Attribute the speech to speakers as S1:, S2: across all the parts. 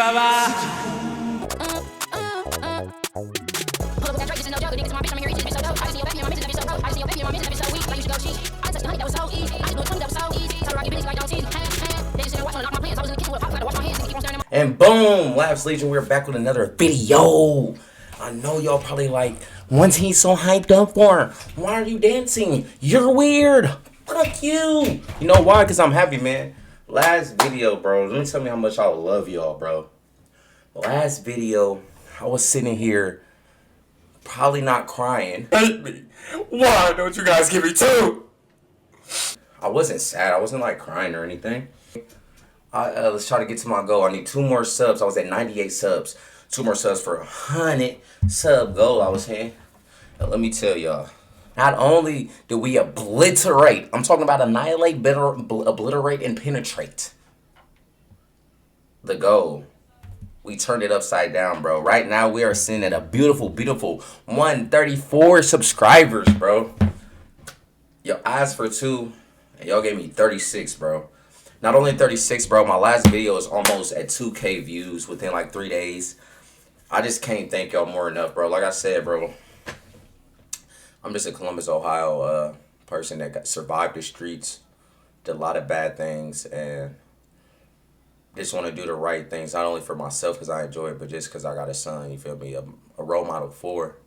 S1: And boom, Labs Legion, we're back with another video. I know y'all probably like, once he's so hyped up for, why are you dancing? You're weird. Fuck you. You know why? Because I'm happy, man. Last video, bro. Let me tell me how much I love y'all, bro. Last video, I was sitting here, probably not crying.
S2: Hate me. Why don't you guys give me two?
S1: I wasn't sad. I wasn't like crying or anything. Let's try to get to my goal. I need 2 more subs. I was at 98 subs. 2 more subs for 100 sub goal I was saying. Now, let me tell y'all. Not only do we obliterate, I'm talking about annihilate, obliterate, and penetrate the goal. We turned it upside down, bro. Right now, we are sitting at a beautiful, beautiful 134 subscribers, bro. Yo, I asked for 2, and y'all gave me 36, bro. Not only 36, bro, my last video is almost at 2K views within like 3 days. I just can't thank y'all more enough, bro. Like I said, bro, I'm just a Columbus, Ohio person that survived the streets, did a lot of bad things, and just want to do the right things, not only for myself because I enjoy it, but just because I got a son, you feel me, a role model for.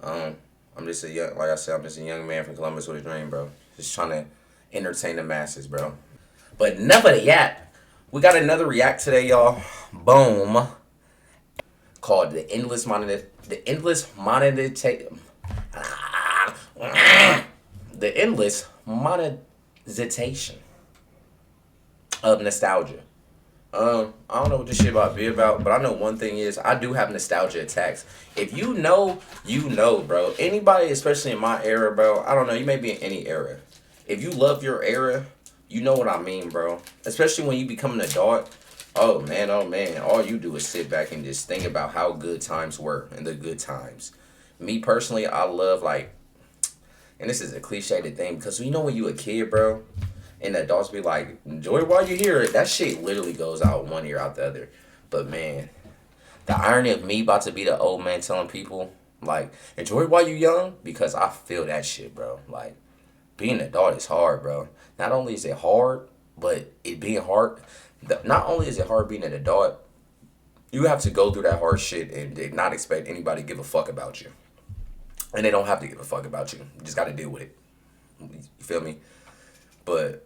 S1: I'm just a young, like I said, I'm just a young man from Columbus with a dream, bro. Just trying to entertain the masses, bro. But enough of that. We got another react today, y'all. Boom. Called the endless monetization of nostalgia. I don't know what this shit about be about, but I know one thing is I do have nostalgia attacks. If you know, you know, bro. Anybody, especially in my era, bro, I don't know, you may be in any era. If you love your era, you know what I mean, bro. Especially when you become an adult. Oh, man, all you do is sit back and just think about how good times were and the good times. Me, personally, I love, like, and this is a cliched thing, because you know when you a kid, bro, and the adults be like, enjoy while you hear it. That shit literally goes out one ear, out the other. But, man, the irony of me about to be the old man telling people, like, enjoy while you young, because I feel that shit, bro. Like, being an adult is hard, bro. Not only is it hard, but it being hard, not only is it hard being an adult, you have to go through that hard shit and not expect anybody to give a fuck about you. And they don't have to give a fuck about you. You just got to deal with it. You feel me? But,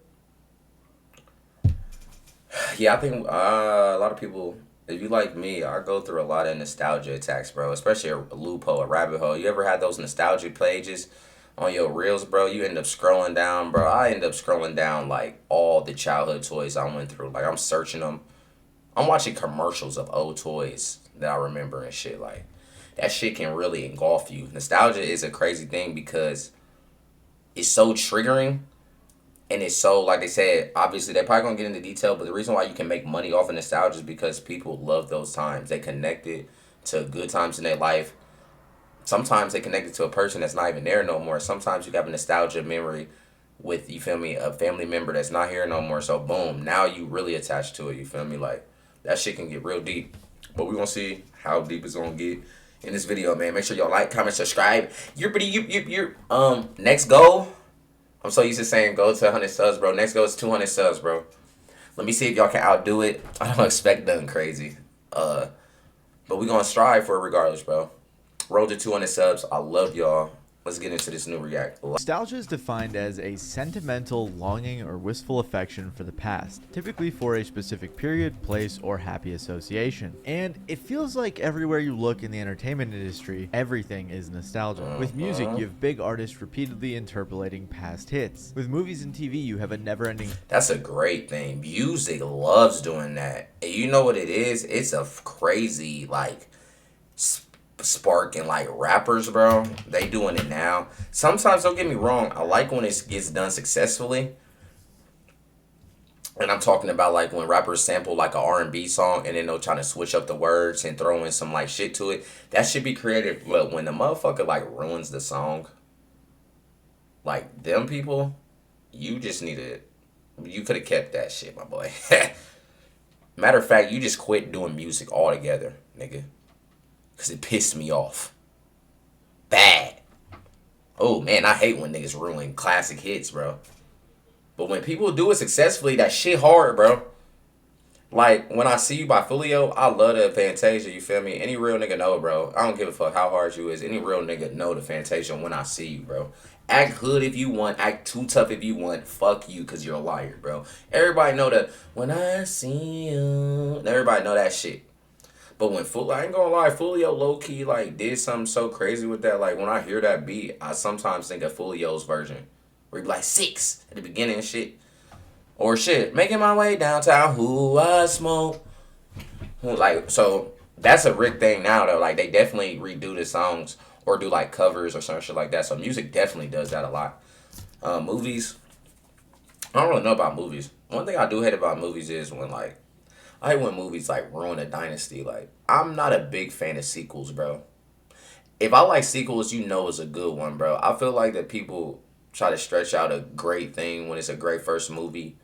S1: yeah, I think a lot of people, if you like me, I go through a lot of nostalgia attacks, bro. Especially a loophole, a rabbit hole. You ever had those nostalgia pages on your reels, bro? You end up scrolling down, bro. I end up scrolling down like all the childhood toys I went through. Like, I'm searching them. I'm watching commercials of old toys that I remember and shit. Like, that shit can really engulf you. Nostalgia is a crazy thing because it's so triggering, and it's so, like they said, obviously they're probably gonna get into detail, but the reason why you can make money off of nostalgia is because people love those times. They connected to good times in their life. Sometimes they connect it to a person that's not even there no more. Sometimes you have a nostalgia memory with, you feel me, a family member that's not here no more. So, boom, now you really attached to it, you feel me? Like, that shit can get real deep. But we're going to see how deep it's going to get in this video, man. Make sure y'all like, comment, subscribe. Next goal, I'm so used to saying go to 100 subs, bro. Next goal is 200 subs, bro. Let me see if y'all can outdo it. I don't expect nothing crazy. But we're going to strive for it regardless, bro. Road to 200 subs. I love y'all. Let's get into this new react.
S3: Nostalgia is defined as a sentimental longing or wistful affection for the past, typically for a specific period, place, or happy association. And it feels like everywhere you look in the entertainment industry, everything is nostalgia. With music, you have big artists repeatedly interpolating past hits. With movies and TV, you have a never-ending...
S1: That's a great thing. Music loves doing that. And you know what it is? It's a crazy, like, spark and like rappers, bro. They doing it now. Sometimes, don't get me wrong, I like when it gets done successfully. And I'm talking about like when rappers sample like a R&B song and then they'll try to switch up the words and throw in some like shit to it. That should be creative. But when the motherfucker like ruins the song, like them people, you just need to, you could have kept that shit, my boy. Matter of fact, you just quit doing music altogether, nigga. Because it pissed me off. Bad. Oh, man, I hate when niggas ruin classic hits, bro. But when people do it successfully, that shit hard, bro. Like, When I See You by Fulio, I love the Fantasia, you feel me? Any real nigga know, bro. I don't give a fuck how hard you is. Any real nigga know the Fantasia When I See You, bro. Act hood if you want. Act too tough if you want. Fuck you, because you're a liar, bro. Everybody know that When I See You. Everybody know that shit. But when I ain't gonna lie, Fulio low-key, like, did something so crazy with that. Like, when I hear that beat, I sometimes think of Fulio's version. Where he be like, 6 at the beginning and shit. Or shit, making my way downtown, who I smoke. Like, so that's a Rick thing now, though. Like, they definitely redo the songs or do, like, covers or some shit like that. So music definitely does that a lot. Movies, I don't really know about movies. One thing I do hate about movies is when, like, I hate when movies, like, ruin a dynasty. Like, I'm not a big fan of sequels, bro. If I like sequels, you know it's a good one, bro. I feel like that people try to stretch out a great thing when it's a great first movie.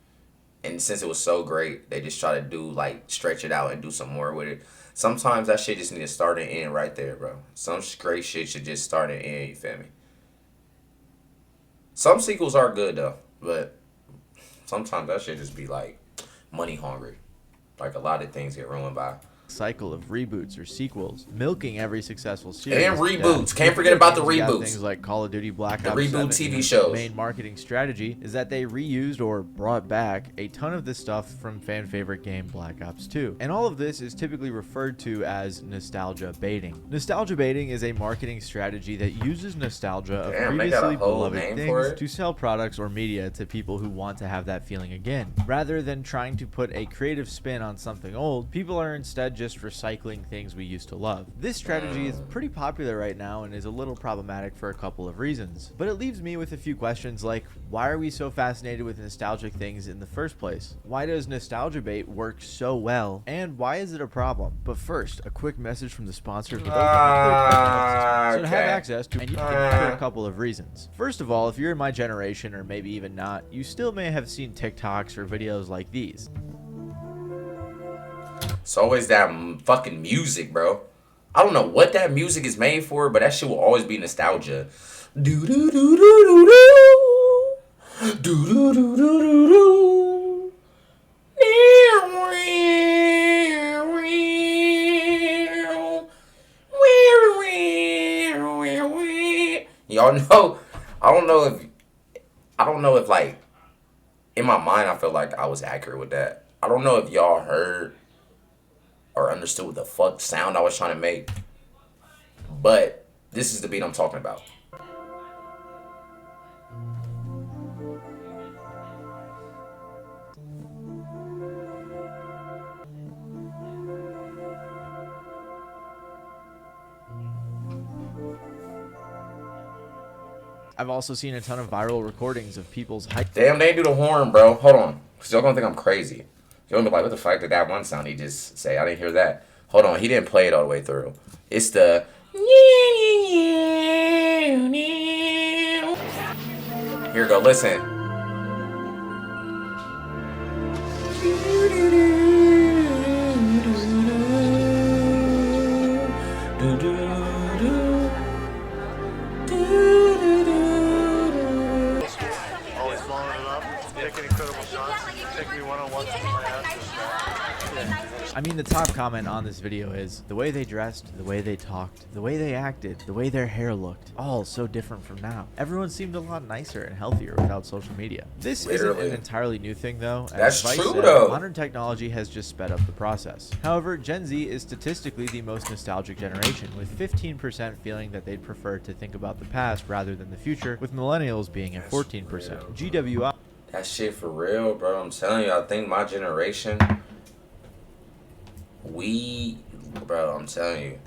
S1: And since it was so great, they just try to do, like, stretch it out and do some more with it. Sometimes that shit just need to start and end right there, bro. Some great shit should just start and end, you feel me? Some sequels are good, though. But sometimes that shit just be, like, money hungry. Like, a lot of things get ruined by
S3: cycle of reboots or sequels, milking every successful series.
S1: And reboots. Can't forget about the reboots.
S3: Things like Call of Duty Black Ops 7.
S1: The reboot TV shows.
S3: The main marketing strategy is that they reused or brought back a ton of the stuff from fan favorite game Black Ops 2. And all of this is typically referred to as nostalgia baiting. Nostalgia baiting is a marketing strategy that uses nostalgia of previously beloved things to sell products or media to people who want to have that feeling again. Rather than trying to put a creative spin on something old, people are instead just recycling things we used to love. This strategy is pretty popular right now and is a little problematic for a couple of reasons. But it leaves me with a few questions like, why are we so fascinated with nostalgic things in the first place? Why does nostalgia bait work so well? And why is it a problem? But first, a quick message from the sponsor of the so to have access to, and you can for a couple of reasons. First of all, if you're in my generation or maybe even not, you still may have seen TikToks or videos like these.
S1: It's always that fucking music, bro. I don't know what that music is made for, but that shit will always be nostalgia. Do do do do do do. Do do do do do do. Y'all know, I don't know if like in my mind I feel like I was accurate with that. I don't know if y'all heard or understood what the fuck sound I was trying to make. But this is the beat I'm talking about.
S3: I've also seen a ton of viral recordings of people's hype.
S1: Damn, they ain't do the horn, bro. Hold on. Cause y'all gonna think I'm crazy. You're gonna be like, what the fuck did that one sound he just say? I didn't hear that. Hold on, he didn't play it all the way through. It's the... Here we go, listen.
S4: Always following it up, making incredible shots, taking me one-on-one to my ass.
S3: I mean, the top comment on this video is the way they dressed, the way they talked, the way they acted, the way their hair looked, all so different from now. Everyone seemed a lot nicer and healthier without social media. This isn't an entirely new thing though.
S1: That's true though.
S3: Modern technology has just sped up the process. However, Gen Z is statistically the most nostalgic generation, with 15% feeling that they'd prefer to think about the past rather than the future, with millennials being at 14%. GWI.
S1: That shit for real, bro. I'm telling you, I think my generation... bro, I'm telling you,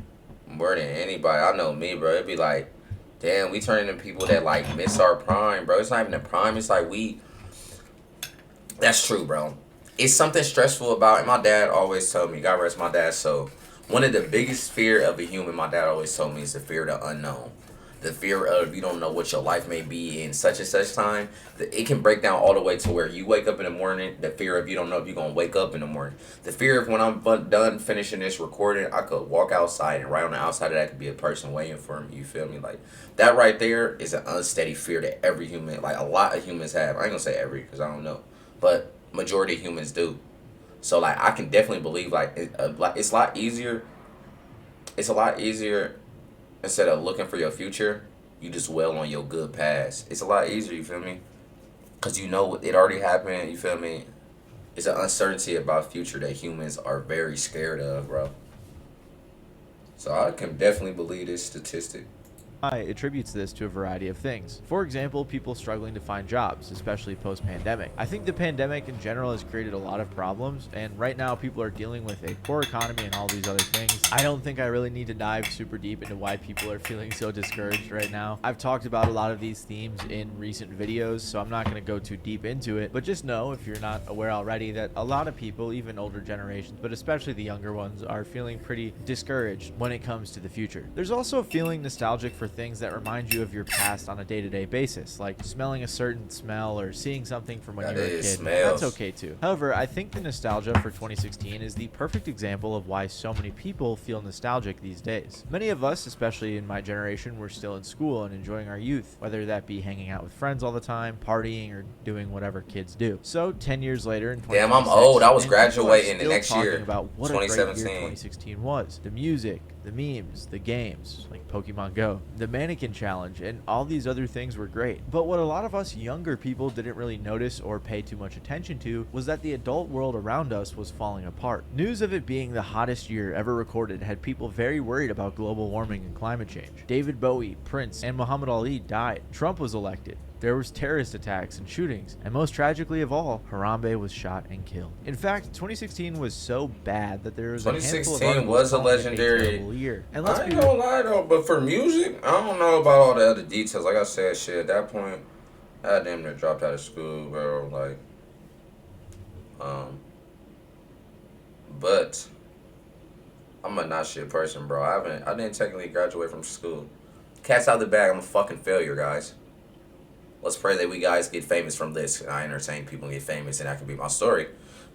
S1: more than anybody, I know me, bro. It'd be like, damn, we turn into people that like miss our prime, bro. It's not even the prime. It's like that's true, bro. It's something stressful about it. My dad always told me, God rest my dad. So one of the biggest fear of a human, my dad always told me, is the fear of the unknown. the fear of you don't know what your life may be in such and such time. It can break down all the way to where you wake up in the morning, the fear of you don't know if you're going to wake up in the morning. The fear of when I'm done finishing this recording, I could walk outside and right on the outside of that could be a person waiting for me, you feel me? Like, that right there is an unsteady fear that every human, like a lot of humans have. I ain't going to say every because I don't know, but majority of humans do. So, like, I can definitely believe, like, it's a lot easier. It's a lot easier instead of looking for your future, you just dwell on your good past. It's a lot easier, you feel me? Because you know it already happened, you feel me? It's an uncertainty about future that humans are very scared of, bro. So I can definitely believe this statistic.
S3: Attributes this to a variety of things. For example, people struggling to find jobs, especially post-pandemic. I think the pandemic in general has created a lot of problems, and right now people are dealing with a poor economy and all these other things. I don't think I really need to dive super deep into why people are feeling so discouraged right now. I've talked about a lot of these themes in recent videos, so I'm not going to go too deep into it, but just know, if you're not aware already, that a lot of people, even older generations, but especially the younger ones, are feeling pretty discouraged when it comes to the future. There's also a feeling nostalgic for things that remind you of your past on a day-to-day basis, like smelling a certain smell or seeing something from when you were a kid.
S1: Smells.
S3: That's okay too. However, I think the nostalgia for 2016 is the perfect example of why so many people feel nostalgic these days. Many of us, especially in my generation, were still in school and enjoying our youth, whether that be hanging out with friends all the time, partying, or doing whatever kids do. So 10 years later in 2016,
S1: damn, I'm old. I was
S3: and people are
S1: graduating the
S3: still
S1: next year,
S3: talking about what a great year
S1: 2017.
S3: 2016 was. The music, the memes, the games, like Pokemon Go, the mannequin challenge, and all these other things were great. But what a lot of us younger people didn't really notice or pay too much attention to was that the adult world around us was falling apart. News of it being the hottest year ever recorded had people very worried about global warming and climate change. David Bowie, Prince, and Muhammad Ali died. Trump was elected. There was terrorist attacks and shootings, and most tragically of all, Harambe was shot and killed. In fact, 2016 was so bad that there was a handful of
S1: 2016 was a legendary
S3: year. And
S1: I ain't gonna lie though, but for music, I don't know about all the other details. Like I said, shit, at that point, I damn near dropped out of school, bro. Like, but I'm a not shit person, bro. I didn't technically graduate from school. Cat's out the bag. I'm a fucking failure, guys. Let's pray that we guys get famous from this. I entertain people and get famous, and that can be my story.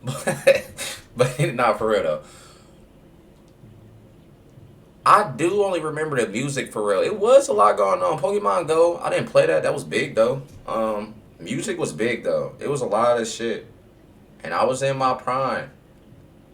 S1: But not for real though. I do only remember the music for real. It was a lot going on. Pokemon Go, I didn't play that. That was big though. Music was big though. It was a lot of shit. And I was in my prime.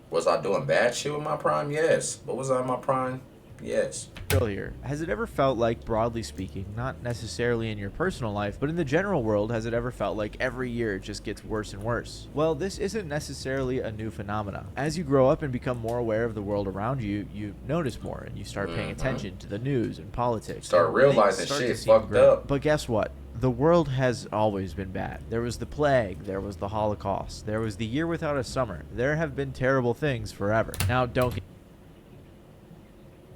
S1: Was I doing bad shit with my prime? Yes. But was I in my prime? Yes.
S3: Earlier, has it ever felt like, broadly speaking, not necessarily in your personal life, but in the general world, has it ever felt like every year it just gets worse and worse? Well, this isn't necessarily a new phenomenon. As you grow up and become more aware of the world around you, you notice more and you start paying attention to the news and politics.
S1: Start realizing shit fucked up.
S3: But guess what? The world has always been bad. There was the plague, there was the Holocaust, there was the year without a summer. There have been terrible things forever. Now, don't get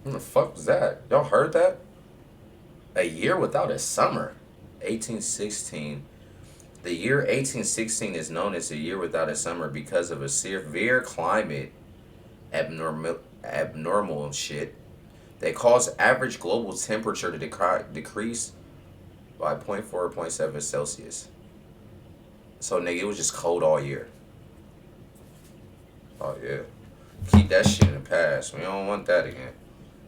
S1: What the fuck was that? Y'all heard that? A year without a summer. 1816. The year 1816 is known as a year without a summer because of a severe climate abnormal shit that caused average global temperature to decrease by 0.4 or 0.7 Celsius. So nigga, it was just cold all year. Oh yeah. Keep that shit in the past. We don't want that again.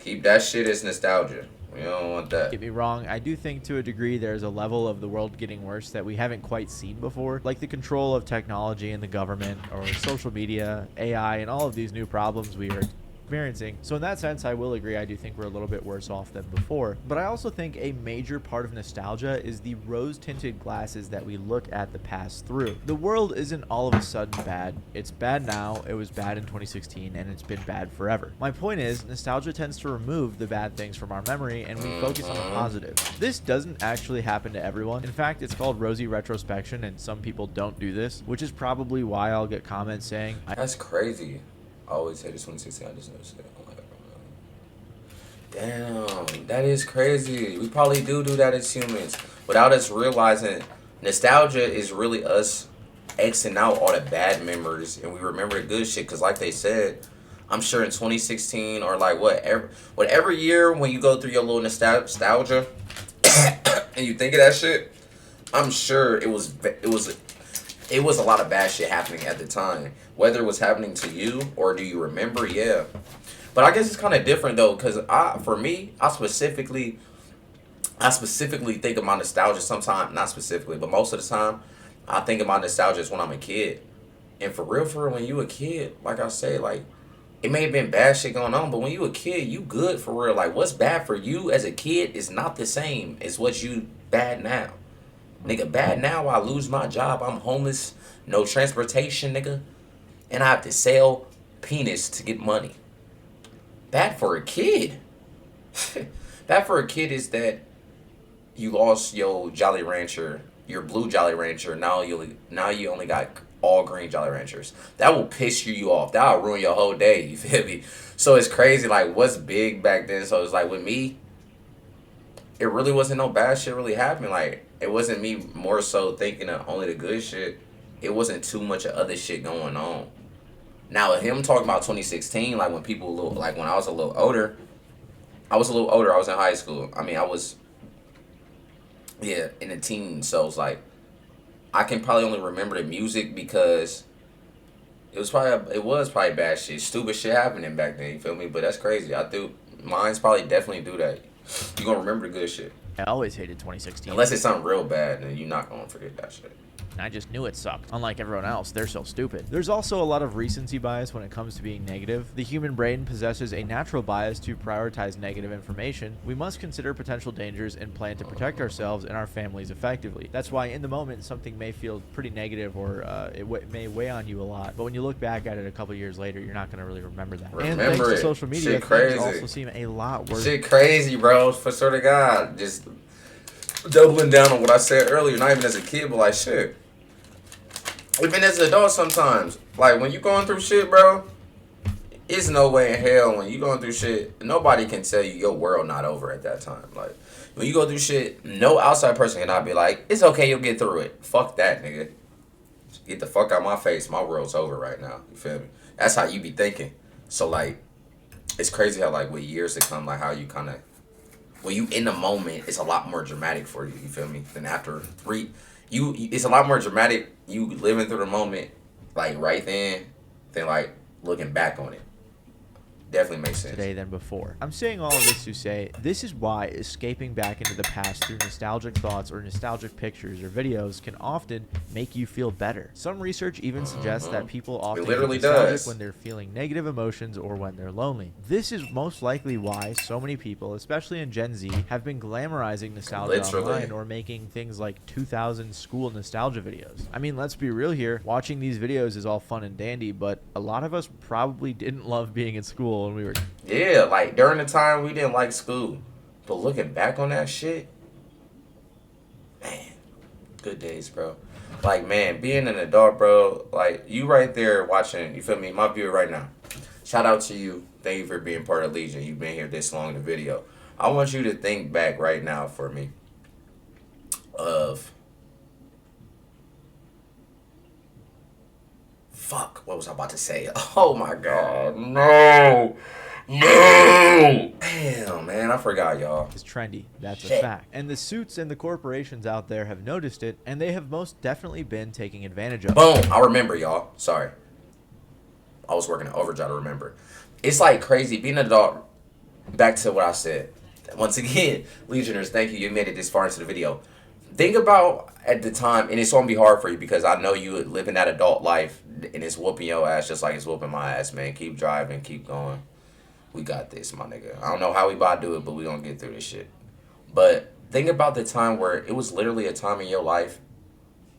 S1: Keep that shit as nostalgia. We don't want that.
S3: Get me wrong, I do think to a degree there's a level of the world getting worse that we haven't quite seen before, like the control of technology in the government, or social media, AI, and all of these new problems we are experiencing. So in that sense, I will agree, I do think we're a little bit worse off than before. But I also think a major part of nostalgia is the rose-tinted glasses that we look at the past through. The world isn't all of a sudden bad. It's bad now, it was bad in 2016, and it's been bad forever. My point is, nostalgia tends to remove the bad things from our memory, and we focus on the positive. This doesn't actually happen to everyone. In fact, it's called rosy retrospection, and some people don't do this, which is probably why I'll get comments saying,
S1: That's crazy. I always say this 2016, I just never said it. Damn, that is crazy. We probably do that as humans without us realizing. Nostalgia is really us Xing out all the bad memories and we remember the good shit. Cause like they said, I'm sure in 2016 or like whatever year when you go through your little nostalgia, and you think of that shit, I'm sure it was a lot of bad shit happening at the time. Whether it was happening to you or do you remember? Yeah. But I guess it's kind of different though, because for me, I specifically think of my nostalgia sometimes, not specifically, but most of the time, I think of my nostalgia is when I'm a kid. And for real, when you a kid, like I say, like, it may have been bad shit going on, but when you a kid, you good for real. Like, what's bad for you as a kid is not the same as what you bad now. Nigga, bad now, I lose my job, I'm homeless, no transportation, nigga, and I have to sell penis to get money. Bad for a kid. Bad for a kid is that you lost your Jolly Rancher, your blue Jolly Rancher. Now you only got all green Jolly Ranchers. That will piss you off. That will ruin your whole day. You feel me? So it's crazy. Like, what's big back then? So it's like with me, it really wasn't no bad shit really happening. Like, it wasn't me more so thinking of only the good shit. It wasn't too much of other shit going on. Now, him talking about 2016, like when when I was a little older, I was in high school. I mean, I was, in the teens. So it's like, I can probably only remember the music because it was probably bad shit, stupid shit happening back then. You feel me? But that's crazy. Mine's probably definitely do that. You gonna remember the good shit.
S3: I always hated 2016.
S1: Unless it's something real bad, then you're not gonna forget that shit.
S3: I just knew it sucked. Unlike everyone else, they're so stupid. There's also a lot of recency bias when it comes to being negative. The human brain possesses a natural bias to prioritize negative information. We must consider potential dangers and plan to protect ourselves and our families effectively. That's why in the moment something may feel pretty negative or it may weigh on you a lot. But when you look back at it a couple years later, you're not going to really remember that. And thanks to social media, things also seem a lot worse.
S1: Shit crazy, bro. For sort of God, just doubling down on what I said earlier. Not even as a kid, but like shit. Even as an adult sometimes. Like, when you going through shit, bro, it's no way in hell when you going through shit, nobody can tell you your world not over at that time. Like, when you go through shit, no outside person cannot be like, it's okay, you'll get through it. Fuck that, nigga. Get the fuck out of my face. My world's over right now. You feel me? That's how you be thinking. So, like, it's crazy how, like, with years to come, like, how you kind of, when you in the moment, it's a lot more dramatic for you. You feel me? Than after it's a lot more dramatic you living through the moment, like, right then, than, like, looking back on it. Definitely makes sense.
S3: Today than before. I'm saying all of this to say, this is why escaping back into the past through nostalgic thoughts or nostalgic pictures or videos can often make you feel better. Some research even suggests that people often get nostalgic when they're feeling negative emotions or when they're lonely. This is most likely why so many people, especially in Gen Z, have been glamorizing nostalgia online or making things like 2000 school nostalgia videos. I mean, let's be real here. Watching these videos is all fun and dandy, but a lot of us probably didn't love being in school when we were...
S1: Yeah, like, during the time we didn't like school. But looking back on that shit, man, good days, bro. Like, man, being an adult, bro, like, you right there watching, you feel me, my viewer right now. Shout out to you. Thank you for being part of Legion. You've been here this long in the video. I want you to think back right now for me of... Fuck, what was I about to say? Oh my God, no. Damn, man, I forgot, y'all.
S3: It's trendy. That's a fact. And the suits and the corporations out there have noticed it, and they have most definitely been taking advantage of it.
S1: Boom, I remember, y'all. Sorry. I was working at Overdrive to remember. It's like crazy being an adult. Back to what I said. Once again, Legioners, thank you. You made it this far into the video. Think about at the time, and it's going to be hard for you because I know you living that adult life, and it's whooping your ass just like it's whooping my ass, man. Keep driving, keep going. We got this, my nigga. I don't know how we about to do it, but we going to get through this shit. But think about the time where it was literally a time in your life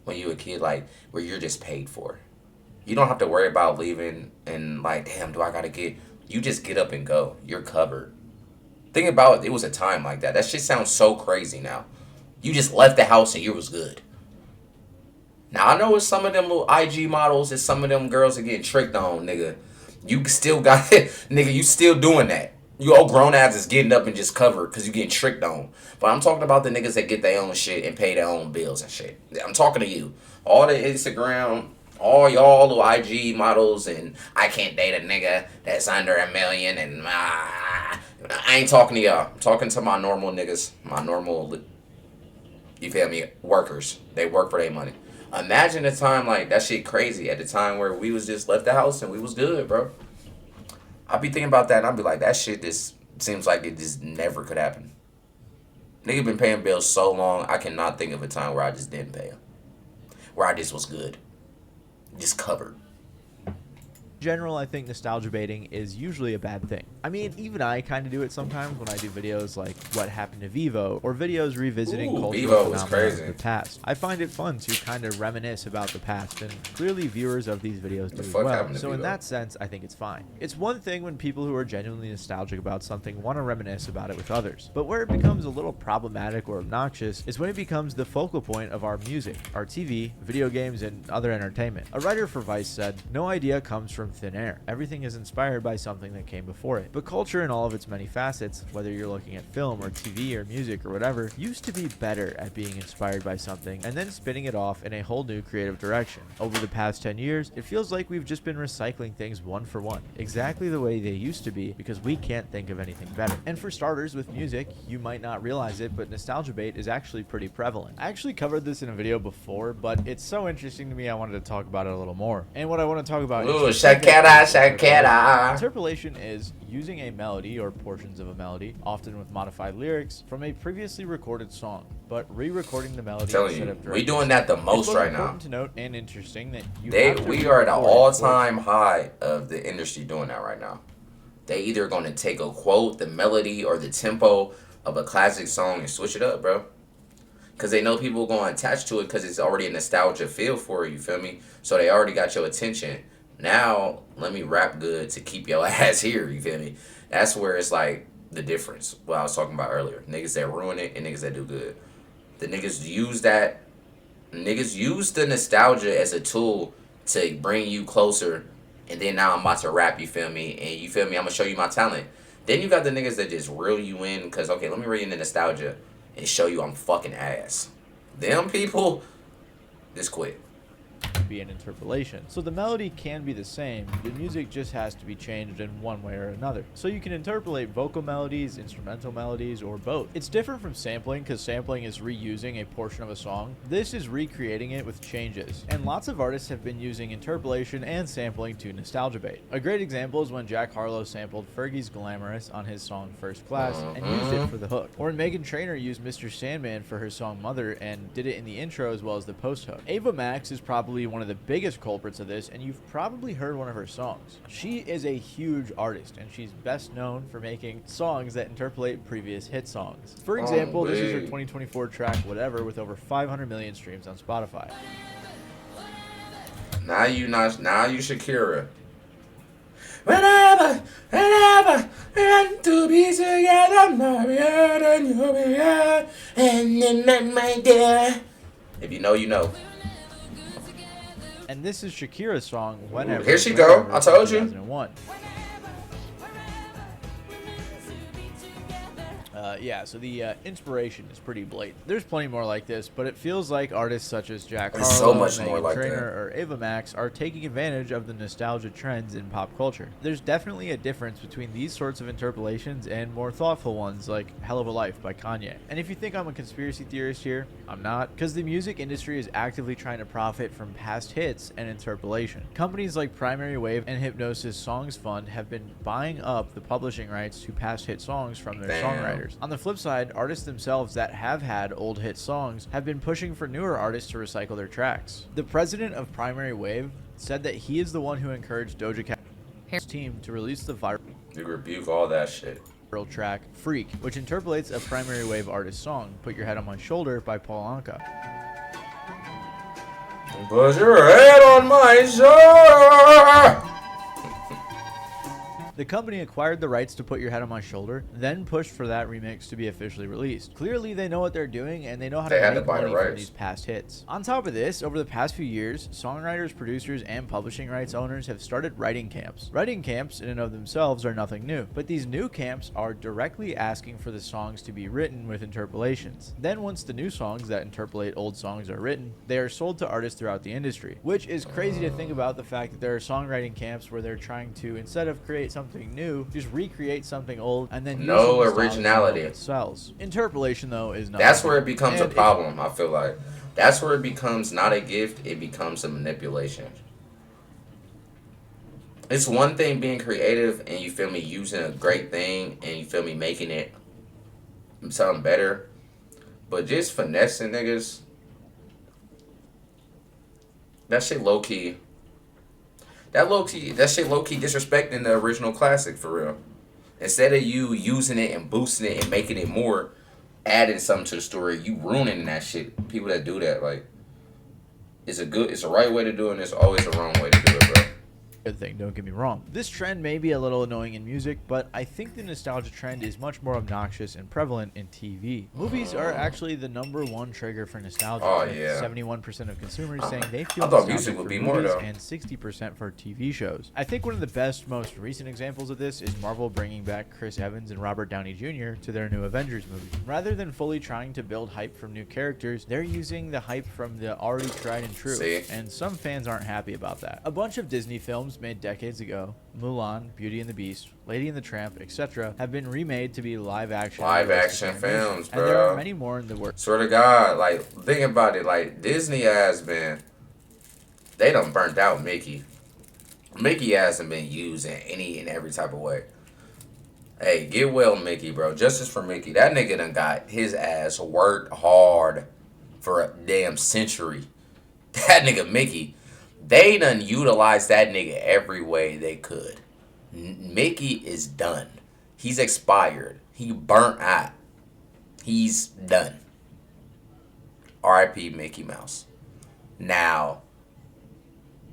S1: when you were a kid, like, where you're just paid for. You don't have to worry about leaving and, like, damn, do I got to get... You just get up and go. You're covered. Think about it was a time like that. That shit sounds so crazy now. You just left the house and you was good. Now, I know it's some of them little IG models and some of them girls are getting tricked on, nigga. You still got it. Nigga, you still doing that. You old grown ass is getting up and just covered because you getting tricked on. But I'm talking about the niggas that get their own shit and pay their own bills and shit. I'm talking to you. All the Instagram, all y'all little IG models and I can't date a nigga that's under $1 million and I ain't talking to y'all. I'm talking to my normal niggas, my normal You feel me? Workers. They work for their money. Imagine a time like that shit crazy at the time where we was just left the house and we was good, bro. I be thinking about that and I be like, that shit just seems like it just never could happen. Nigga been paying bills so long, I cannot think of a time where I just didn't pay them. Where I just was good. Just covered.
S3: In general, I think nostalgia baiting is usually a bad thing. I mean, even I kind of do it sometimes when I do videos like What Happened to Vivo or videos revisiting cultural
S1: Vivo was
S3: phenomena
S1: crazy.
S3: of the past. I find it fun to kind of reminisce about the past, and clearly viewers of these videos do as well. So in that sense, I think it's fine. It's one thing when people who are genuinely nostalgic about something want to reminisce about it with others, but where it becomes a little problematic or obnoxious is when it becomes the focal point of our music, our TV, video games, and other entertainment. A writer for Vice said, "No idea comes from thin air. Everything is inspired by something that came before it. But culture in all of its many facets, whether you're looking at film or TV or music or whatever, used to be better at being inspired by something and then spinning it off in a whole new creative direction. Over the past 10 years, it feels like we've just been recycling things one for one, exactly the way they used to be because we can't think of anything better." And for starters, with music, you might not realize it, but nostalgia bait is actually pretty prevalent. I actually covered this in a video before, but it's so interesting to me I wanted to talk about it a little more. And what I want to talk about is
S1: Shakira.
S3: interpolation is using a melody or portions of a melody, often with modified lyrics, from a previously recorded song, but re-recording the melody instead of
S1: we doing that the most
S3: it's
S1: right
S3: important
S1: now.
S3: to note and interesting that
S1: We are at an all-time high of the industry doing that right now. They either going to take a quote, the melody, or the tempo of a classic song and switch it up, bro. Because they know people going to attach to it because it's already a nostalgia feel for you, feel me? So they already got your attention. Now, let me rap good to keep your ass here, you feel me? That's where it's like the difference, what I was talking about earlier. Niggas that ruin it and niggas that do good. The niggas use that, niggas use the nostalgia as a tool to bring you closer, and then now I'm about to rap, you feel me? And you feel me, I'm going to show you my talent. Then you got the niggas that just reel you in because, okay, let me reel you in the nostalgia and show you I'm fucking ass. Them people, just quit.
S3: Be an interpolation. So the melody can be the same, the music just has to be changed in one way or another. So you can interpolate vocal melodies, instrumental melodies, or both. It's different from sampling because sampling is reusing a portion of a song. This is recreating it with changes. And lots of artists have been using interpolation and sampling to nostalgia bait. A great example is when Jack Harlow sampled Fergie's Glamorous on his song First Class and used it for the hook. Or when Meghan Trainor used Mr. Sandman for her song Mother and did it in the intro as well as the post hook. Ava Max is probably one of the biggest culprits of this, and you've probably heard one of her songs. She is a huge artist, and she's best known for making songs that interpolate previous hit songs. For example, this is her 2024 track Whatever with over 500 million streams on Spotify.
S1: Now you Shakira. Whenever, want to be together, and you'll be here, and then my dear. If you know, you know.
S3: And this is Shakira's song Whenever.
S1: Here she go. I told you.
S3: 2001. Yeah, so the inspiration is pretty blatant. There's plenty more like this, but it feels like artists such as Jack Harlow,
S1: so much more
S3: Meghan
S1: like
S3: Trainor,
S1: that.
S3: or Ava Max are taking advantage of the nostalgia trends in pop culture. There's definitely a difference between these sorts of interpolations and more thoughtful ones like Hell of a Life by Kanye. And if you think I'm a conspiracy theorist here, I'm not, because the music industry is actively trying to profit from past hits and interpolation. Companies like Primary Wave and Hypnosis Songs Fund have been buying up the publishing rights to past hit songs from their songwriters. On the flip side, artists themselves that have had old hit songs have been pushing for newer artists to recycle their tracks. The president of Primary Wave said that he is the one who encouraged Doja Cat's team to release the viral
S1: You rebuke all that shit.
S3: track Freak, which interpolates a Primary Wave artist song, Put Your Head on My Shoulder by Paul Anka.
S1: Put your head on my shoulder.
S3: The company acquired the rights to Put Your Head on My Shoulder, then pushed for that remix to be officially released. Clearly, they know what they're doing, and they know how to make money from these past hits. On top of this, over the past few years, songwriters, producers, and publishing rights owners have started writing camps. Writing camps, in and of themselves, are nothing new, but these new camps are directly asking for the songs to be written with interpolations. Then, once the new songs that interpolate old songs are written, they are sold to artists throughout the industry, which is crazy to think about the fact that there are songwriting camps where they're trying to, instead of create something something new, just recreate something old and then use
S1: No
S3: some nostalgia
S1: originality.
S3: that sells. Interpolation, though, is not.
S1: That's where it becomes a problem, I feel like. That's where it becomes not a gift, it becomes a manipulation. It's one thing being creative and, you feel me, using a great thing and, you feel me, making it something better. But just finessing niggas, that shit low key. That shit low key disrespecting the original classic for real. Instead of you using it and boosting it and making it more, adding something to the story, you ruining that shit. People that do that, like, it's a right way to do it, and it's always a wrong way to do it, bro.
S3: Good thing, don't get me wrong. This trend may be a little annoying in music, but I think the nostalgia trend is much more obnoxious and prevalent in TV. Movies are actually the #1 trigger for nostalgia.
S1: Oh,
S3: with
S1: yeah.
S3: 71% of consumers saying they feel
S1: I thought
S3: nostalgic
S1: music would
S3: for
S1: be more,
S3: movies
S1: though.
S3: and 60% for TV shows. I think one of the best, most recent examples of this is Marvel bringing back Chris Evans and Robert Downey Jr. to their new Avengers movie. Rather than fully trying to build hype from new characters, they're using the hype from the already tried and true.
S1: See?
S3: And some fans aren't happy about that. A bunch of Disney films made decades ago, Mulan, Beauty and the Beast, Lady and the Tramp, etc., have been remade to be live-action
S1: Films, bro.
S3: and there are many more in the works.
S1: Swear to God, like, think about it, like, Disney has been, they done burnt out Mickey. Mickey hasn't been used in any and every type of way. Hey, get well, Mickey, bro. Justice for Mickey. That nigga done got his ass worked hard for a damn century. That nigga Mickey, they done utilized that nigga every way they could. Mickey is done. He's expired. He burnt out. He's done. R.I.P. Mickey Mouse. Now,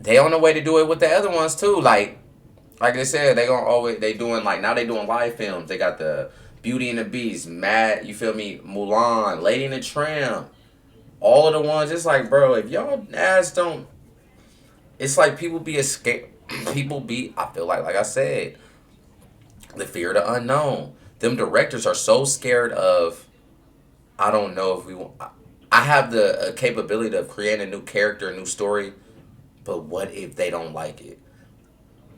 S1: they on the way to do it with the other ones too. Like I said, they doing live films. They got the Beauty and the Beast, you feel me, Mulan, Lady and the Tramp. All of the ones, it's like, bro, if y'all ass don't, it's like people be scared. I feel like I said, the fear of the unknown. Them directors are so scared of, I don't know if we want, I have the capability of creating a new character, a new story, but what if they don't like it?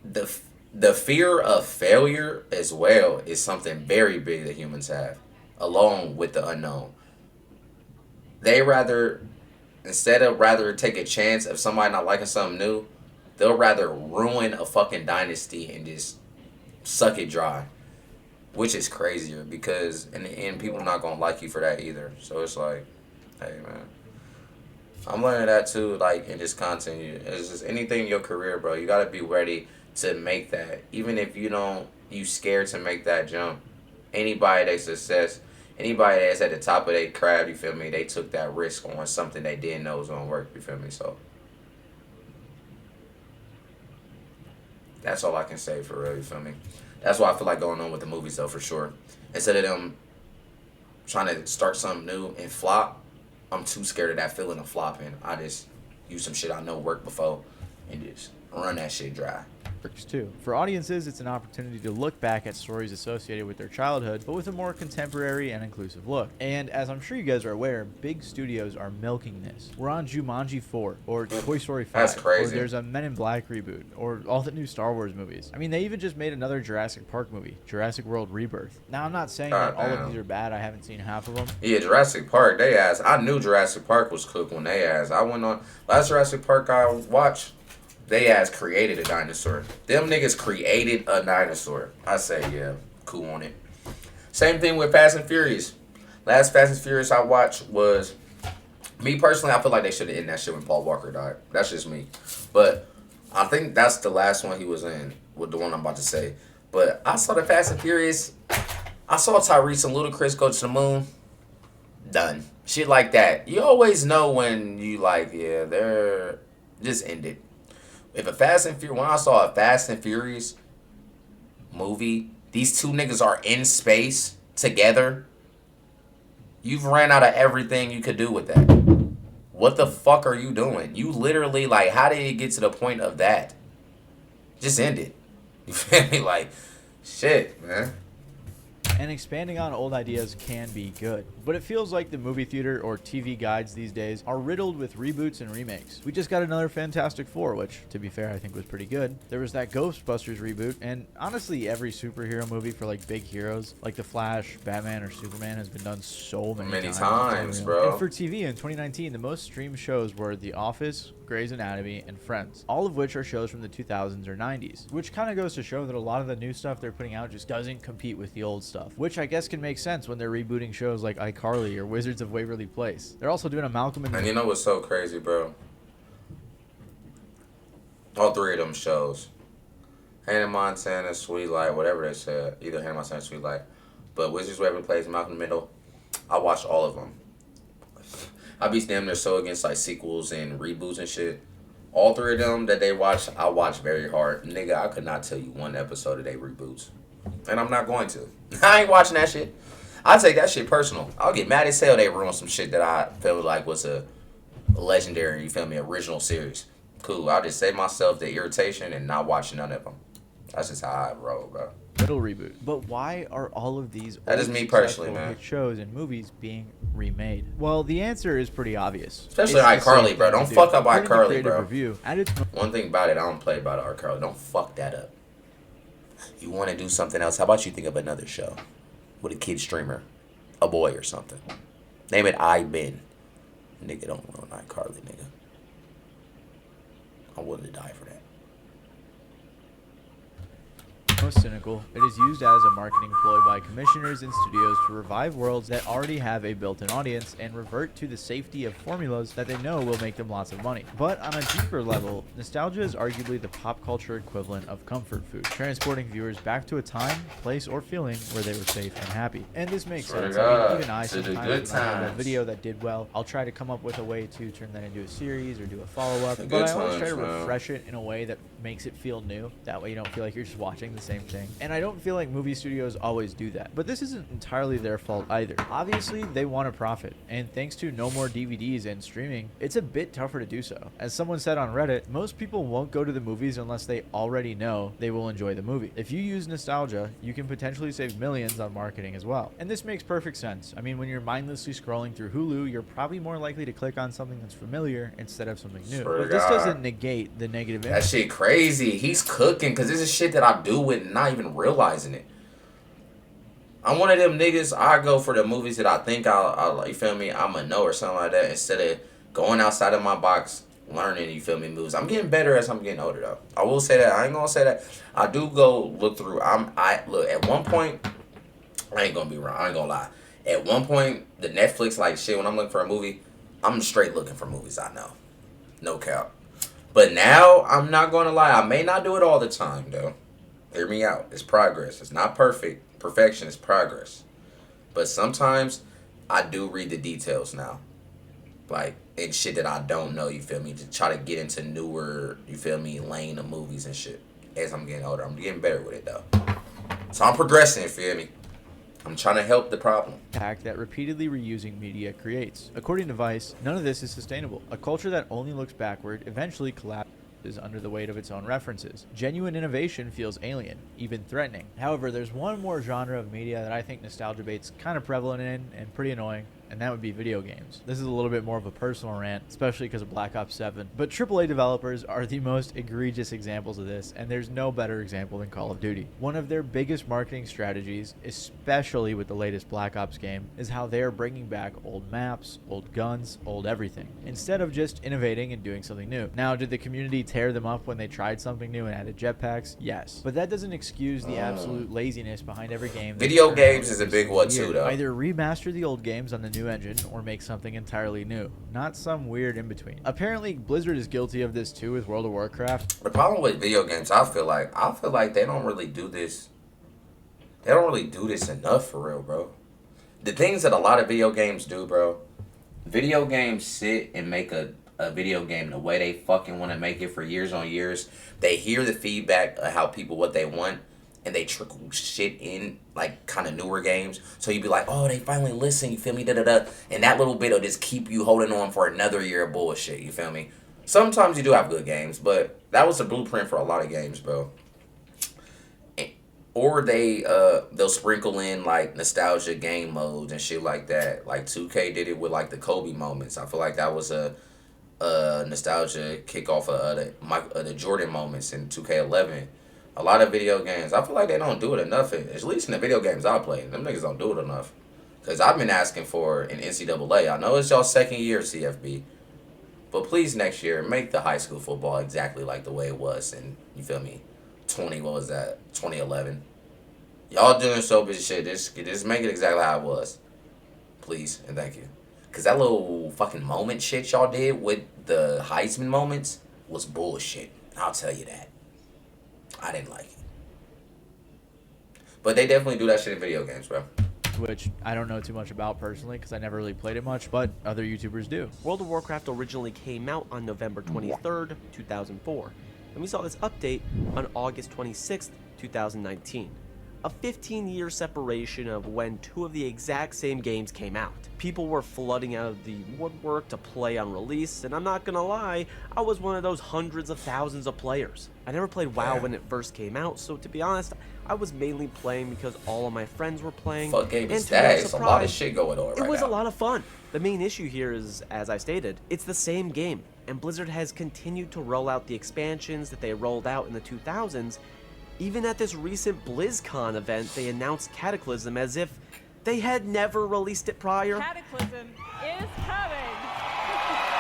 S1: The fear of failure as well is something very big that humans have, along with the unknown. They instead of take a chance of somebody not liking something new, they'll rather ruin a fucking dynasty and just suck it dry, which is crazier because in the end, people are not gonna like you for that either. So it's like, hey man, I'm learning that too. Like in this content, it's just anything in your career, bro. You gotta be ready to make that, even if you scared to make that jump. Anybody that's at the top of their craft, you feel me, they took that risk on something they didn't know was gonna work, you feel me? So that's all I can say for real, you feel me? That's what I feel like going on with the movies though, for sure. Instead of them trying to start something new and flop, I'm too scared of that feeling of flopping. I just use some shit I know worked before and just run that shit dry.
S3: Too. For audiences, it's an opportunity to look back at stories associated with their childhood, but with a more contemporary and inclusive look. And as I'm sure you guys are aware, big studios are milking this. We're on Jumanji 4, or Toy Story 5,
S1: That's crazy.
S3: or there's a Men in Black reboot, or all the new Star Wars movies. I mean, they even just made another Jurassic Park movie, Jurassic World Rebirth. Now, I'm not saying that all of these are bad. I haven't seen half of them.
S1: Yeah, Jurassic Park, they asked. I knew Jurassic Park was cooked when they asked. I went on, last Jurassic Park I watched, they asked created a dinosaur. Them niggas created a dinosaur. I say, yeah, cool on it. Same thing with Fast and Furious. Last Fast and Furious I watched was, me personally, I feel like they should have ended that shit when Paul Walker died. That's just me. But I think that's the last one he was in, with the one I'm about to say. But I saw the Fast and Furious. I saw Tyrese and Ludacris go to the moon. Done. Shit like that. You always know when you like, yeah, they're just ended. If when I saw a Fast and Furious movie, these two niggas are in space together, you've ran out of everything you could do with that. What the fuck are you doing? You literally, like, how did it get to the point of that? Just end it. You feel me? Like, shit, man.
S3: And expanding on old ideas can be good, but it feels like the movie theater or TV guides these days are riddled with reboots and remakes. We just got another Fantastic Four, which, to be fair, I think was pretty good. There was that Ghostbusters reboot, and honestly, every superhero movie for like big heroes, like The Flash, Batman, or Superman has been done so many times,
S1: bro.
S3: And for TV in 2019, the most streamed shows were The Office, Grey's Anatomy, and Friends, all of which are shows from the 2000s or 90s, which kind of goes to show that a lot of the new stuff they're putting out just doesn't compete with the old stuff, which I guess can make sense when they're rebooting shows like iCarly or Wizards of Waverly Place. They're also doing a Malcolm and...
S1: And you know what's so crazy, bro? All three of them shows, Hannah Montana, Sweet Light, whatever they said, either Hannah Montana or Sweet Light, but Wizards of Waverly Place, Malcolm in the Middle, I watched all of them. I be damn near so against like sequels and reboots and shit. All three of them that they watch, I watch very hard. Nigga, I could not tell you one episode of they reboots. And I'm not going to. I ain't watching that shit. I take that shit personal. I'll get mad as hell they ruined some shit that I felt like was a legendary, you feel me, original series. Cool, I'll just save myself the irritation and not watch none of them. That's just how I roll, bro.
S3: Middle reboot. But why are all of these
S1: That is me personally, man.
S3: hit shows and movies being remade? Well, the answer is pretty obvious.
S1: Especially iCarly, bro. Don't fuck up iCarly, bro.
S3: Review, at its
S1: One thing about it, I don't play about iCarly. Don't fuck that up. You want to do something else? How about you think of another show with a kid streamer, a boy or something? Name it I Ben. Nigga, don't ruin iCarly, nigga. I'm willing to die for that.
S3: most cynical, it is used as a marketing ploy by commissioners and studios to revive worlds that already have a built-in audience and revert to the safety of formulas that they know will make them lots of money. But on a deeper level, nostalgia is arguably the pop culture equivalent of comfort food, transporting viewers back to a time, place, or feeling where they were safe and happy. And this makes sense. I mean, even I sometimes have a video that did well, I'll try to come up with a way to turn that into a series or do a follow-up, but I always try to refresh it in a way that makes it feel new. That way you don't feel like you're just watching the same thing. And I don't feel like movie studios always do that. But this isn't entirely their fault either. Obviously, they want to profit. And thanks to no more DVDs and streaming, it's a bit tougher to do so. As someone said on Reddit, most people won't go to the movies unless they already know they will enjoy the movie. If you use nostalgia, you can potentially save millions on marketing as well. And this makes perfect sense. I mean, when you're mindlessly scrolling through Hulu, you're probably more likely to click on something that's familiar instead of something new. But this doesn't negate the negative impact.
S1: That shit crazy. He's cooking because this is shit that I do with not even realizing it. I'm one of them niggas. I go for the movies that I think I'll you feel me, I'm a know or something like that, instead of going outside of my box, learning, you feel me, moves. I'm getting better as I'm getting older though. I will say that. I ain't gonna say that. I do go look through. Look at one point. I ain't gonna be wrong. I ain't gonna lie. At one point, the Netflix like shit. When I'm looking for a movie, I'm straight looking for movies I know. No cap. But now I'm not gonna lie. I may not do it all the time though. Hear me out. It's progress. It's not perfect. Perfection is progress. But sometimes I do read the details now. Like, and shit that I don't know, you feel me? To try to get into newer, you feel me, lane of movies and shit. As I'm getting older. I'm getting better with it though. So I'm progressing, you feel me? I'm trying to help the problem.
S3: Impact that repeatedly reusing media creates. According to Vice, none of this is sustainable. A culture that only looks backward eventually collapses under the weight of its own references. Genuine innovation feels alien, even threatening. However, there's one more genre of media that I think nostalgia bait's kind of prevalent in and pretty annoying, and that would be video games. This is a little bit more of a personal rant, especially because of Black Ops 7. But AAA developers are the most egregious examples of this, and there's no better example than Call of Duty. One of their biggest marketing strategies, especially with the latest Black Ops game, is how they are bringing back old maps, old guns, old everything, instead of just innovating and doing something new. Now, did the community tear them up when they tried something new and added jetpacks? Yes. But that doesn't excuse the absolute laziness behind every game.
S1: Video games is a big one too, though.
S3: Either remaster the old games on the new engine or make something entirely new, not some weird in between. Apparently Blizzard is guilty of this too with World of Warcraft.
S1: The problem with video games, I feel like they don't really do this. They don't really do this enough for real, bro. The things that a lot of video games do, bro. Video games sit and make a video game the way they fucking want to make it for years on years. They hear the feedback of how people what they want, and they trickle shit in, like, kind of newer games. So you be like, oh, they finally listen, you feel me, da-da-da. And that little bit will just keep you holding on for another year of bullshit, you feel me? Sometimes you do have good games, but that was the blueprint for a lot of games, bro. Or they'll sprinkle in like nostalgia game modes and shit like that. Like 2K did it with like the Kobe moments. I feel like that was a nostalgia kickoff of the Jordan moments in 2K11. A lot of video games, I feel like they don't do it enough. At least in the video games I play, them niggas don't do it enough. Cause I've been asking for an NCAA. I know it's y'all second year CFB, but please next year make the high school football exactly like the way it was. And you feel me? 2011. Y'all doing so bitch shit. Just make it exactly how it was, please and thank you. Cause that little fucking moment shit y'all did with the Heisman moments was bullshit. I'll tell you that. I didn't like it. But they definitely do that shit in video games, bro.
S3: Which I don't know too much about personally because I never really played it much, but other YouTubers do.
S5: World of Warcraft originally came out on November 23rd, 2004, and we saw this update on August 26th, 2019. A 15-year separation of when two of the exact same games came out. People were flooding out of the woodwork to play on release, and I'm not gonna lie, I was one of those hundreds of thousands of players. I never played WoW when it first came out, so to be honest, I was mainly playing because all of my friends were playing.
S1: Fuck game is that? It's a lot of shit going on right now.
S5: It was a lot of fun. The main issue here is, as I stated, it's the same game, and Blizzard has continued to roll out the expansions that they rolled out in the 2000s. Even at this recent BlizzCon event, they announced Cataclysm as if they had never released it prior.
S6: Cataclysm is coming!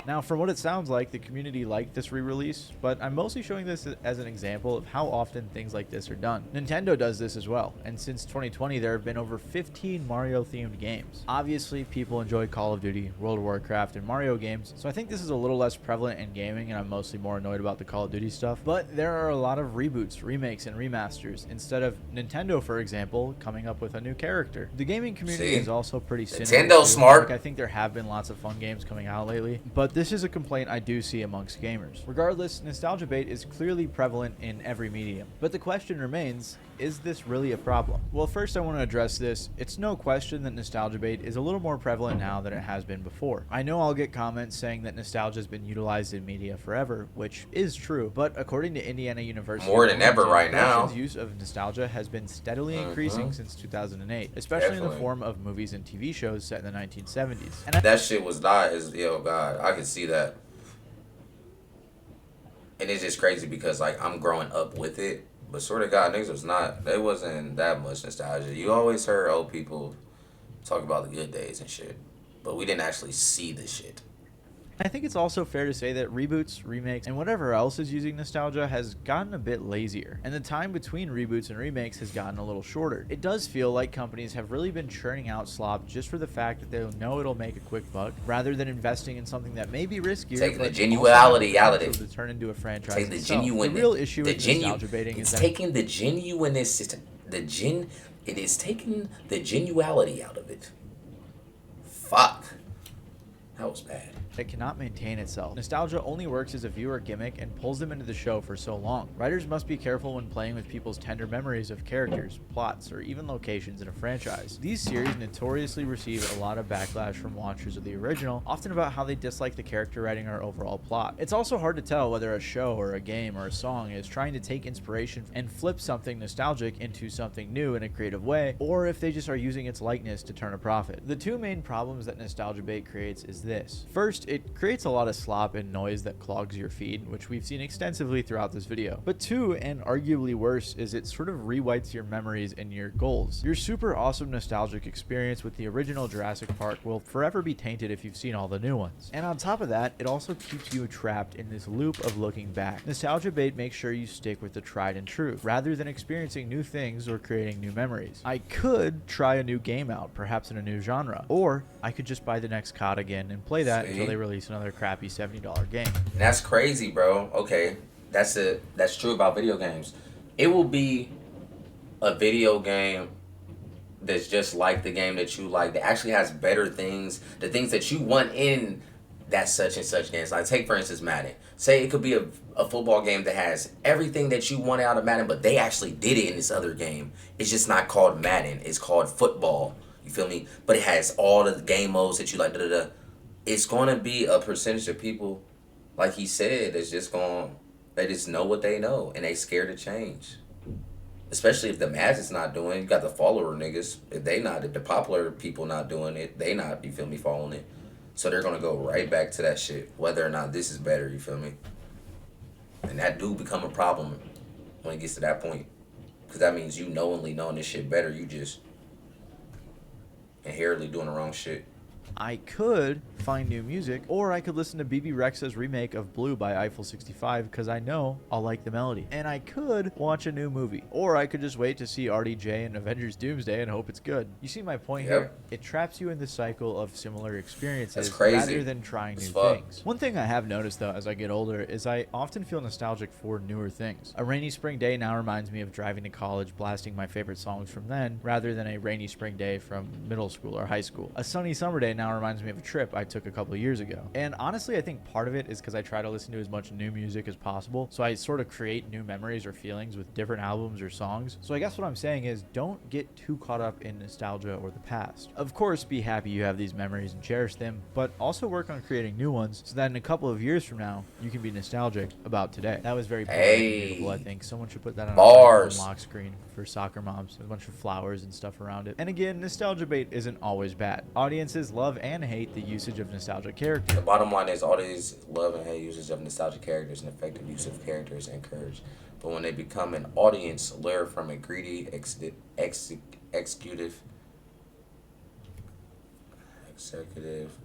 S3: Now, from what it sounds like, the community liked this re-release, but I'm mostly showing this as an example of how often things like this are done. Nintendo does this as well, and since 2020 there have been over 15 Mario-themed games. Obviously, people enjoy Call of Duty, World of Warcraft, and Mario games, so I think this is a little less prevalent in gaming, and I'm mostly more annoyed about the Call of Duty stuff. But there are a lot of reboots, remakes, and remasters, instead of Nintendo, for example, coming up with a new character. The gaming community is also pretty cynical.
S1: Nintendo smart.
S3: Like, I think there have been lots of fun games coming out lately, but this is a complaint I do see amongst gamers. Regardless, nostalgia bait is clearly prevalent in every medium. But the question remains, is this really a problem? Well, first I want to address this. It's no question that nostalgia bait is a little more prevalent now than it has been before. I know I'll get comments saying that nostalgia has been utilized in media forever, which is true, but according to Indiana University,
S1: more than ever right now,
S3: use of nostalgia has been steadily increasing since 2008, especially in the form of movies and TV shows set in the 1970s. And
S1: that shit was not as, yo, God, I can see that. And it's just crazy because, like, I'm growing up with it, but swear to God, niggas was not, there wasn't that much nostalgia. You always heard old people talk about the good days and shit, but we didn't actually see the shit.
S3: I think it's also fair to say that reboots, remakes, and whatever else is using nostalgia has gotten a bit lazier, and the time between reboots and remakes has gotten a little shorter. It does feel like companies have really been churning out slop just for the fact that they know it'll make a quick buck, rather than investing in something that may be riskier,
S1: taking the
S3: but
S1: genuality out of it,
S3: to turn into a franchise.
S1: Take the
S3: itself.
S1: genuine.
S3: The real issue with
S1: the
S3: nostalgia baiting is that
S1: taking the genuineness, it is taking the genuality out of it. Fuck, that was bad.
S3: It cannot maintain itself. Nostalgia only works as a viewer gimmick and pulls them into the show for so long. Writers must be careful when playing with people's tender memories of characters, plots, or even locations in a franchise. These series notoriously receive a lot of backlash from watchers of the original, often about how they dislike the character writing or overall plot. It's also hard to tell whether a show or a game or a song is trying to take inspiration and flip something nostalgic into something new in a creative way, or if they just are using its likeness to turn a profit. The two main problems that nostalgia bait creates is this. First, it creates a lot of slop and noise that clogs your feed, which we've seen extensively throughout this video. But two, and arguably worse, is it sort of rewrites your memories and your goals. Your super awesome nostalgic experience with the original Jurassic Park will forever be tainted if you've seen all the new ones. And on top of that, it also keeps you trapped in this loop of looking back. Nostalgia bait makes sure you stick with the tried and true, rather than experiencing new things or creating new memories. I could try a new game out, perhaps in a new genre, or I could just buy the next COD again and play that until they release another crappy $70 game.
S1: That's crazy, bro. Okay, that's true about video games. It will be a video game that's just like the game that you like, that actually has better things, the things that you want in that such and such games. Like, take for instance Madden. Say it could be a football game that has everything that you want out of Madden, but they actually did it in this other game. It's just not called Madden. It's called football. You feel me? But it has all the game modes that you like. It's going to be a percentage of people, like he said, that's just going, they just know what they know, and they scared to change. Especially if the mass is not doing it. You got the follower niggas. If the popular people not doing it, they not, you feel me, following it. So they're going to go right back to that shit, whether or not this is better, you feel me? And that do become a problem when it gets to that point. Because that means you knowingly knowing this shit better, you just inherently doing the wrong shit.
S3: I could find new music, or I could listen to BB Rexha's remake of Blue by Eiffel 65 because I know I'll like the melody. And I could watch a new movie, or I could just wait to see RDJ and Avengers Doomsday and hope it's good. You see my point here? It traps you in the cycle of similar experiences rather than trying new things. One thing I have noticed though as I get older is I often feel nostalgic for newer things. A rainy spring day now reminds me of driving to college blasting my favorite songs from then rather than a rainy spring day from middle school or high school. A sunny summer day now reminds me of a trip I took a couple of years ago. And honestly, I think part of it is because I try to listen to as much new music as possible, so I sort of create new memories or feelings with different albums or songs. So I guess what I'm saying is don't get too caught up in nostalgia or the past. Of course, be happy you have these memories and cherish them, but also work on creating new ones so that in a couple of years from now, you can be nostalgic about today. That was very beautiful, I think. Someone should put that on a lock screen for soccer moms. There's a bunch of flowers and stuff around it. And again, nostalgia bait isn't always bad. Audiences love and hate the usage of nostalgic characters.
S1: The bottom line is audiences love and hate usage of nostalgic characters, and effective use of characters encouraged. But when they become an audience lure from a greedy executive,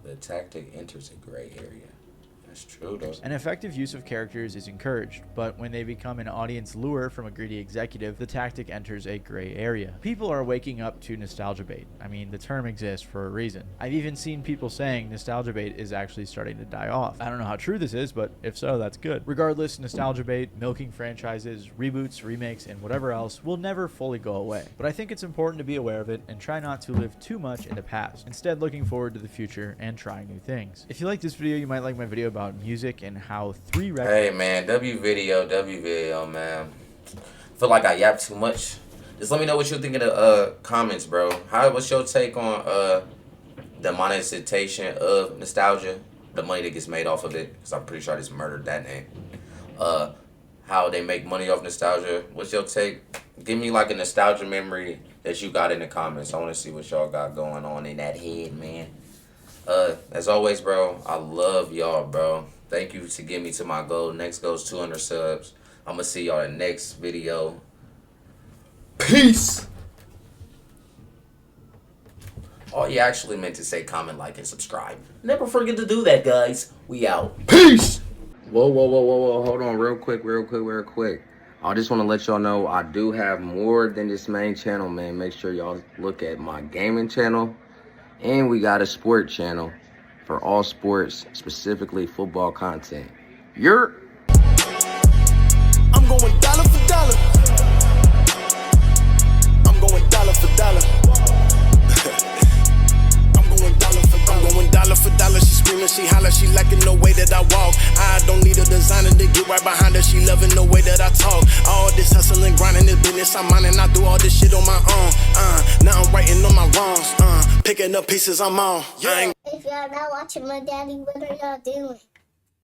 S1: the tactic enters a gray area. That's true, though.
S3: An effective use of characters is encouraged, but when they become an audience lure from a greedy executive, the tactic enters a gray area. People are waking up to nostalgia bait. I mean, the term exists for a reason. I've even seen people saying nostalgia bait is actually starting to die off. I don't know how true this is, but if so, that's good. Regardless, nostalgia bait, milking franchises, reboots, remakes, and whatever else will never fully go away. But I think it's important to be aware of it and try not to live too much in the past, instead looking forward to the future and trying new things. If you like this video, you might like my video about music and how 3 records.
S1: Hey man, W video, man. Feel like I yapped too much. Just let me know what you think in the comments, bro. What's your take on the monetization of nostalgia, the money that gets made off of it? Because I'm pretty sure I just murdered that name. How they make money off nostalgia. What's your take? Give me like a nostalgia memory that you got in the comments. I want to see what y'all got going on in that head, man. As always, bro, I love y'all, bro. Thank you to get me to my goal. Next goal is 200 subs. I'm going to see y'all in the next video. Peace. Oh, you actually meant to say comment, like, and subscribe. Never forget to do that, guys. We out. Peace. Whoa. Hold on real quick. I just want to let y'all know I do have more than this main channel, man. Make sure y'all look at my gaming channel. And we got a sport channel for all sports, specifically football content. I'm going dollar for dollar. I'm going dollar for dollar. I'm going dollar for dollar. She screaming, she holler, she liking the way that I walk. I don't need a designer to get right behind her. She loving the way that I talk. All this hustling, grinding, this business I'm minding. I do all this shit on my own. Now I'm writing on my wrongs. Picking up pieces I'm on.
S7: If y'all not watching my daddy, what are y'all doing?